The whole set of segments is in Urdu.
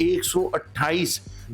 128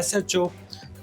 SHO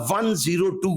102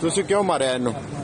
ਤੁਸੀਂ ਕਿਉਂ ਮਾਰਿਆ ਇਹਨੂੰ?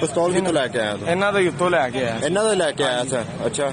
ਪਿਸਤੌਲ ਕਿੱਥੋਂ ਲੈ ਕੇ ਆਇਆ ਤੂੰ? ਇਹਨਾਂ ਦਾ ਉੱਤੋਂ ਲੈ ਕੇ ਆਇਆ। ਇਹਨਾਂ ਦਾ ਲੈ ਕੇ ਆਇਆ ਸੀ? ਅੱਛਾ,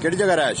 ਕਿਹੜੀ ਜਗ੍ਹਾ ਰਹਿਸ਼?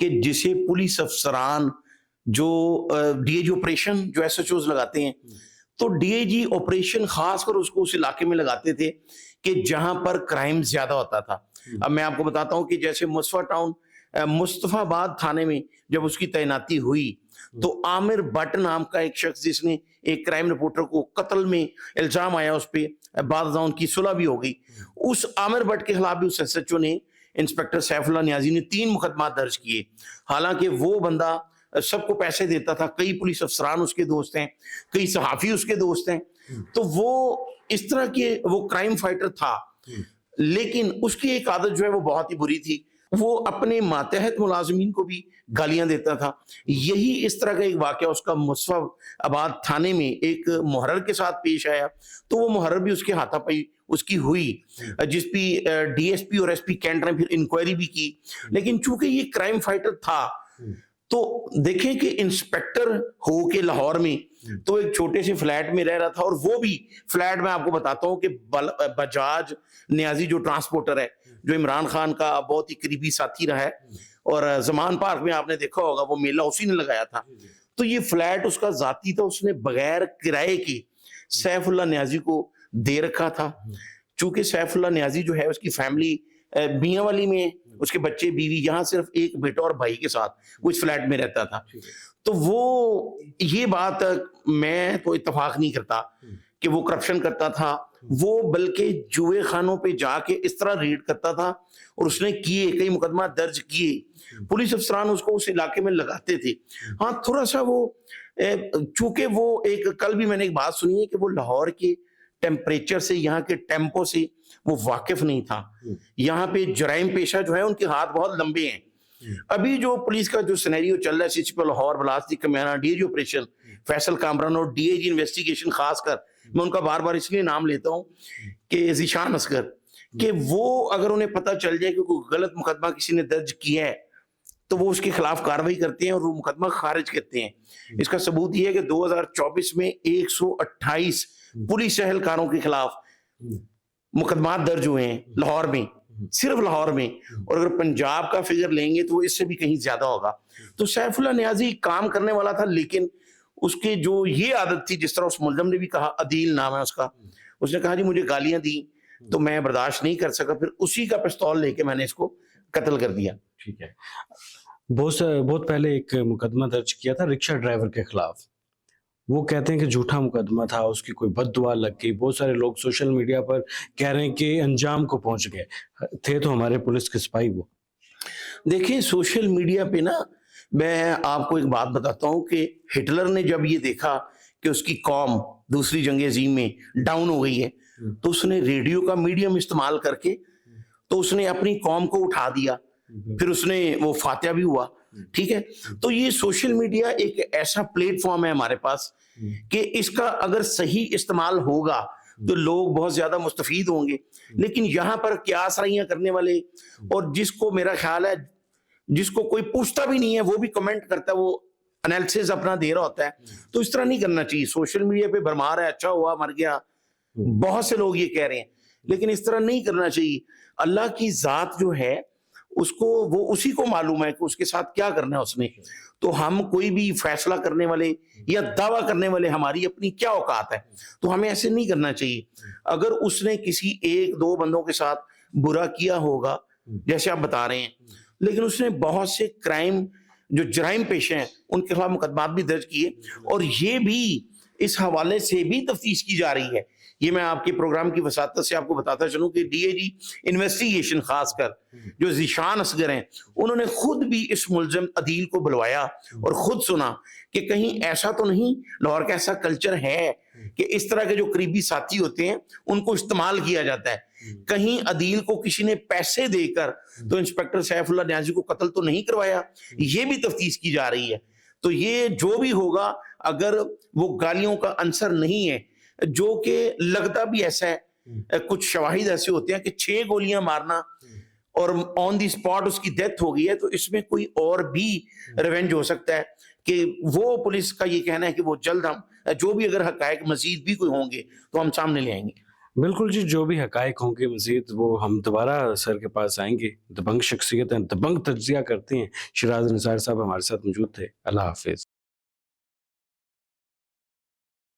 کہ جسے پولیس افسران جو ڈی اے جی آپریشن جو ایس ایچ اوز لگاتے ہیں، تو ڈی اے جی آپریشن خاص کر اس کو اس علاقے میں لگاتے تھے کہ جہاں پر کرائم زیادہ ہوتا تھا. اب میں آپ کو بتاتا ہوں کہ جیسے مصطفیٰ ٹاؤن مصطفیٰ آباد تھانے میں جب اس کی تعیناتی ہوئی تو عامر بٹ نام کا ایک شخص جس نے ایک کرائم رپورٹر کو قتل میں الزام آیا اس پہ، بعد ازاں ان کی صلح بھی ہو گئی، اس عامر بٹ کے خلاف بھی اس ایس ایچ او نے انسپیکٹر سیف اللہ نیازی نے 3 مقدمات درج کیے. حالانکہ وہ بندہ سب کو پیسے دیتا تھا، کئی پولیس افسران اس کے دوست ہیں، کئی صحافی اس کے دوست ہیں، تو وہ اس طرح کے وہ کرائم فائٹر تھا. لیکن اس کی ایک عادت جو ہے وہ بہت ہی بری تھی، وہ اپنے ماتحت ملازمین کو بھی گالیاں دیتا تھا. یہی اس طرح کا ایک واقعہ اس کا مصطفیٰ آباد تھانے میں ایک محرر کے ساتھ پیش آیا، تو وہ محرر بھی اس کے ہاتھا پائی اس کی ہوئی، جس پہ ڈی ایس پی اور ایس پی کینٹ نے پھر انکوائری بھی کی. لیکن چونکہ یہ کرائم فائٹر تھا تو دیکھیں کہ انسپیکٹر ہو کے لاہور میں تو ایک چھوٹے سے فلیٹ میں رہ رہا تھا، اور وہ بھی فلیٹ میں آپ کو بتاتا ہوں کہ بجاج نیازی جو ٹرانسپورٹر ہے، جو عمران خان کا بہت ہی قریبی ساتھی رہا ہے، اور زمان پارک میں آپ نے دیکھا ہوگا وہ میلہ اسی نے لگایا تھا، تو یہ فلیٹ اس کا ذاتی تھا، اس نے بغیر کرائے کے سیف اللہ نیازی کو دے رکھا تھا. چونکہ سیف اللہ نیازی جو ہے اس کی فیملی میاں والی میں، اس کے بچے بیوی، یہاں صرف ایک بیٹا اور بھائی کے ساتھ وہ اس فلیٹ میں رہتا تھا. تو وہ یہ بات میں تو اتفاق نہیں کرتا کہ وہ کرپشن کرتا تھا، وہ بلکہ جوئے خانوں پہ جا کے اس طرح ریڈ کرتا تھا، اور اس نے کیے کئی مقدمات درج کیے. پولیس افسران اس کو اس علاقے میں لگاتے تھے. ہاں تھوڑا سا وہ چونکہ وہ ایک کل بھی میں نے ایک بات سنی ہے کہ وہ لاہور کے ٹیمپریچر سے، یہاں کے ٹیمپو سے وہ واقف نہیں تھا. یہاں پہ جرائم پیشہ جو ہے ان کے ہاتھ بہت لمبے ہیں. ابھی جو پولیس کا جو سینیریو چل رہا ہے، سی سی پی لاہور، بلاستی کمیانہ، D A G operation Faisal Kamran اور ڈی اے جی انویسٹیگیشن، خاص کر میں ان کا بار بار اس لیے نام لیتا ہوں کہ ذیشان اصغر، کہ وہ اگر انہیں پتہ چل جائے کہ کوئی غلط مقدمہ کسی نے درج کیا ہے تو وہ اس کے خلاف کارروائی کرتے ہیں اور وہ مقدمہ خارج کرتے ہیں. اس کا ثبوت یہ ہے کہ 2024 میں 128 پولیس اہلکاروں کے خلاف مقدمات درج ہوئے ہیں لاہور میں، صرف لاہور میں، اور اگر پنجاب کا فگر لیں گے تو وہ اس سے بھی کہیں زیادہ ہوگا. تو سیف اللہ نیازی کام کرنے والا تھا، لیکن اس کے جو یہ عادت تھی، جس طرح اس ملزم نے بھی کہا، عدیل نام ہے اس کا، اس نے کہا جی مجھے گالیاں دی تو میں برداشت نہیں کر سکا، پھر اسی کا پستول لے کے میں نے اس کو قتل کر دیا. ٹھیک ہے. بہت پہلے ایک مقدمہ درج کیا تھا رکشہ ڈرائیور کے خلاف، وہ کہتے ہیں کہ جھوٹا مقدمہ تھا، اس کی کوئی بد دعا لگ گئی. بہت سارے لوگ سوشل میڈیا پر کہہ رہے ہیں کہ انجام کو پہنچ گئے تھے تو ہمارے پولیس کے سپاہی. وہ دیکھیں سوشل میڈیا پہ نا، میں آپ کو ایک بات بتاتا ہوں کہ ہٹلر نے جب یہ دیکھا کہ اس کی قوم دوسری جنگ عظیم میں ڈاؤن ہو گئی ہے تو اس نے ریڈیو کا میڈیم استعمال کر کے تو اس نے اپنی قوم کو اٹھا دیا، پھر اس نے وہ فاتحہ بھی ہوا. ٹھیک ہے، تو یہ سوشل میڈیا ایک ایسا پلیٹ فارم ہے ہمارے پاس کہ اس کا اگر صحیح استعمال ہوگا تو لوگ بہت زیادہ مستفید ہوں گے. لیکن یہاں پر قیاس رائیاں کرنے والے، اور جس کو میرا خیال ہے جس کو کوئی پوچھتا بھی نہیں ہے وہ بھی کمنٹ کرتا ہے، وہ انالیسز اپنا دے رہا ہوتا ہے، تو اس طرح نہیں کرنا چاہیے. سوشل میڈیا پہ بھرمار ہے، اچھا ہوا مر گیا، بہت سے لوگ یہ کہہ رہے ہیں، لیکن اس طرح نہیں کرنا چاہیے. اللہ کی ذات جو ہے اس کو، وہ اسی کو معلوم ہے کہ اس کے ساتھ کیا کرنا ہے اس نے. تو ہم کوئی بھی فیصلہ کرنے والے یا دعویٰ کرنے والے، ہماری اپنی کیا اوقات ہے، تو ہمیں ایسے نہیں کرنا چاہیے. اگر اس نے کسی 1-2 بندوں کے ساتھ برا کیا ہوگا جیسے آپ بتا رہے ہیں، لیکن اس نے بہت سے کرائم جو جرائم پیشے ہیں ان کے خلاف مقدمات بھی درج کیے، اور یہ بھی اس حوالے سے بھی تفتیش کی جا رہی ہے. یہ میں آپ کے پروگرام کی وساطت سے آپ کو بتاتا چلوں کہ ڈی اے جی انویسٹیگیشن خاص کر جو ذیشان اصغر ہیں، انہوں نے خود بھی اس ملزم عدیل کو بلوایا اور خود سنا کہ کہیں ایسا تو نہیں لاہور کا ایسا کلچر ہے کہ اس طرح کے جو قریبی ساتھی ہوتے ہیں ان کو استعمال کیا جاتا ہے. کہیں عدیل کو کسی نے پیسے دے کر تو انسپیکٹر سیف اللہ نیازی کو قتل تو نہیں کروایا، یہ بھی تفتیش کی جا رہی ہے. تو یہ جو بھی ہوگا، اگر وہ گالیوں کا عنصر نہیں ہے، جو کہ لگتا بھی ایسا ہے، کچھ شواہد ایسے ہوتے ہیں کہ 6 گولیاں مارنا اور آن دی سپاٹ اس کی ڈیتھ ہو گئی ہے، تو اس میں کوئی اور بھی ریونج ہو سکتا ہے کہ وہ پولیس کا یہ کہنا ہے کہ وہ جلد ہم جو بھی اگر حقائق مزید بھی کوئی ہوں گے تو ہم سامنے لے آئیں گے. بالکل جی، جو بھی حقائق ہوں گے مزید وہ ہم دوبارہ سر کے پاس آئیں گے. دبنگ شخصیت ہیں، دبنگ تجزیہ کرتے ہیں. شیراز نثار صاحب ہمارے ساتھ موجود تھے. اللہ حافظ.